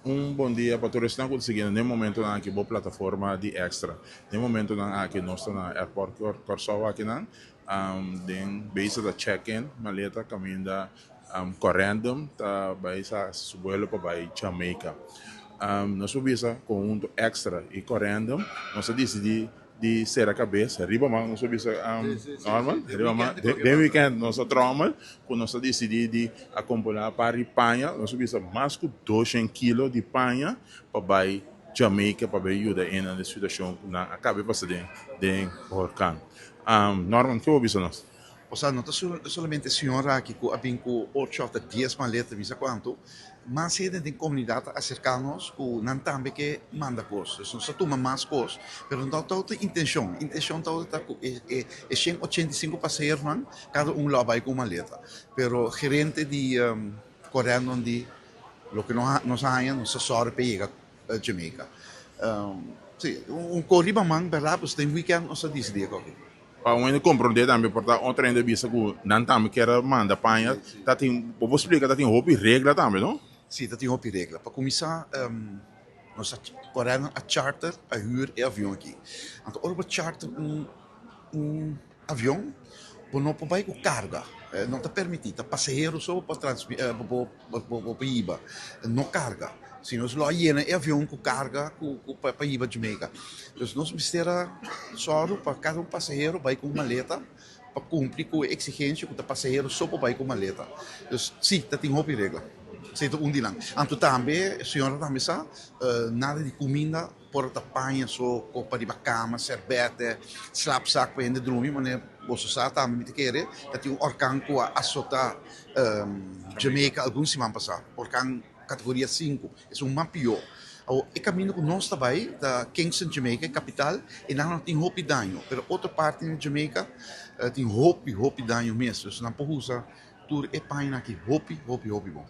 Um bom dia para todos que estão conseguindo. No momento na aqui boa plataforma de extra. No momento na aqui nós estamos na airport Corsol aqui na den base da check-in maleta caminho da correndo tá vai sa subuelo para vai Jamaica. Nós subimos com um extra e correndo nós decidimos de ser a cabeça, arriba mais, nós subimos normal, arriba mais, de weekend nós trauma, quando nós decidimos de acompanhar para a Espanha, nós subimos mais que 200 quilos de panha para ir Jamaica, para ir ajuda na situação na acaba passando de huracán. Norman, que você nós? O sea, no solamente señora que habían con 8 hasta 10 maletas, ¿visa cuánto? Más gente de comunidad acercarnos con nantambe que manda cosas. No se toma más cosas, pero no toda intención. Intención toda es 185 pasajeros, cada uno lo va con maleta. Pero gerente de coreano de lo que nos hayan, nos asesora para llegar a Jamaica. Sí, un corriba man, ¿verdad? Pues en weekend nos dice de Para onde compreender também, porque ontem ainda vista que não também quer manda panha, tá tem, vou explicar, tá tem roupa e regra também, não? Sim, dat is een hoop regelen. Para começar, nós corremos a charter, a huur e avião aqui. Então, hora para charter avião, não pode com carga. Não está permitido. Passageiro só para IBA. Não carga. Se nós lá llena é avião com carga para IBA Jamaica. Então, nós precisamos só para cada passageiro vai com maleta para cumprir com a exigência que o passageiro só vai com maleta. Então, sim, tem uma regra. Zit er lang. Anto também, a senhora também sabe, nada de comida, por a panha, só copa de bacama, cerbete, slapzak para ainda dormir, mas você sabe também me querer, que tem orkan com a assota Jamaica alguns semanas passar, orkan categoria 5, é mapio. E caminho com nós também, da Kingston, Jamaica, capital, e não tem roupa dano, mas outra parte de Jamaica tem roupa dano mesmo, então não pode usar tour e panha aqui, roupa bom.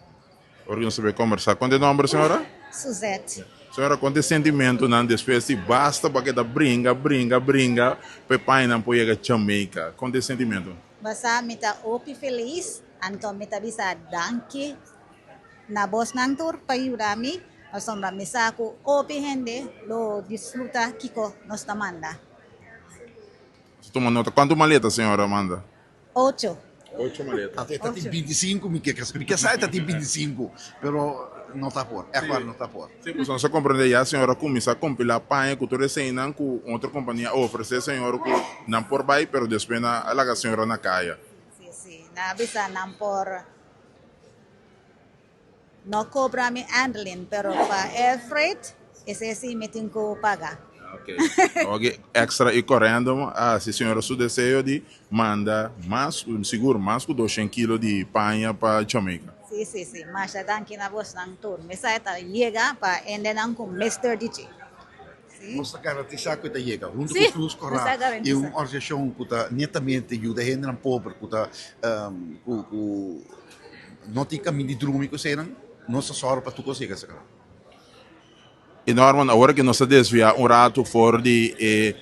Porque nós vamos conversar. Quanto é o nome, senhora? Suzette. Senhora, quanto é sentimento não depois de basta porque da brinca, para pai não pode chegar a Jamaica. Quanto é sentimento? Basta mita opi feliz, anto mita bisa danki na bos ng tour payurami, sombra misa ko opi hende lo disfruta kiko nos tamanda. Toma nota. Quanto maleta, senhora, manda? 8. 8 maletas. Até tem 25, porque sai até tem 25, pero não está por. É claro, não está por. Sim, pues nós compreender já, a senhora começa a compilar panha que toda semana com outra companhia oferece a senhora que não por vai, pero depois na a senhora na caia. Si, na bisa nampor no cobra mi handling, pero pa air freight, ese sí me tengo paga. Ok. Ok, extra e correndo, se a senhora seu desejo de manda mais, seguro, mais que 200 quilos de panha para Jamaica. Sí. Mas danki na bos ng tour. Misa ita llega pa ende nang com Mr. DJ. Sí. Nós garantizar que está chega. Junto Sim, com os nós corra. garantizar. E uma organização que está netamente ajuda a gente não pobre, que está não tem caminho de dormir que serão, nossa sorte para tu conseguir essa cara. E Norman, agora que nós desviar rato fora de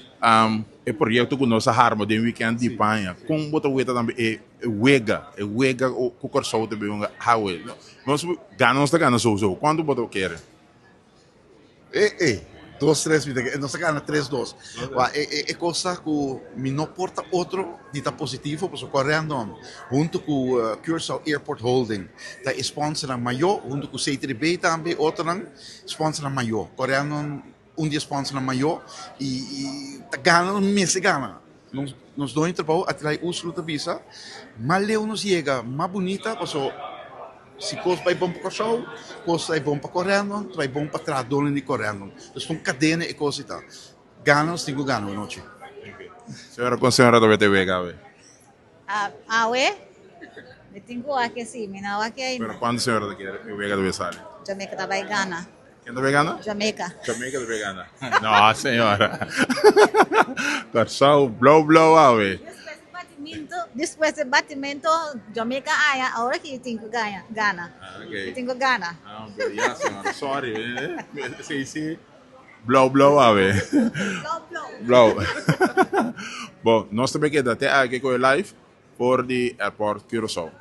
o projeto que nós armamos de weekend de panha, com outra coisa também é wega o corso também um hawe. Nós ganhamos so. Quanto você quer? 2, 3, nós ganhamos 3, 2. É coisa que me não porta outro dita positivo, porque correndo junto com o Curaçao Airport Holding, da sponsor maior, junto com o C3B também, outro sponsor maior. Correndo dia sponsor maior e tá ganhando mês gana. Nós dois trabalhamos atrás uso da visa, mas leu nos chega mais bonita, porque se coisa vai bom para o show, coisa vai bom para correndo, vai bom para traduzir de correndo. Então, são cadena e coisa e tal. Ganos, tenho gano noite. Senhora com senhora também tem wega, Awe, me tengo aqui sim, minawa aqui aí. pero quando senhora quer? Wega deve sair. Jamaica tabay gana. Quem tá vegana? Jamaica. Jamaica tá vegana. Não, senhora. Corso blow, ave. Después del batimento, Jamaica haya, ahora que tengo gana. Ok. Tengo gana. Pero ya, senhora, sorry. Sí. Blow, ave. Blow. Bom, nós também queda até aqui com o live por the airport Curaçao.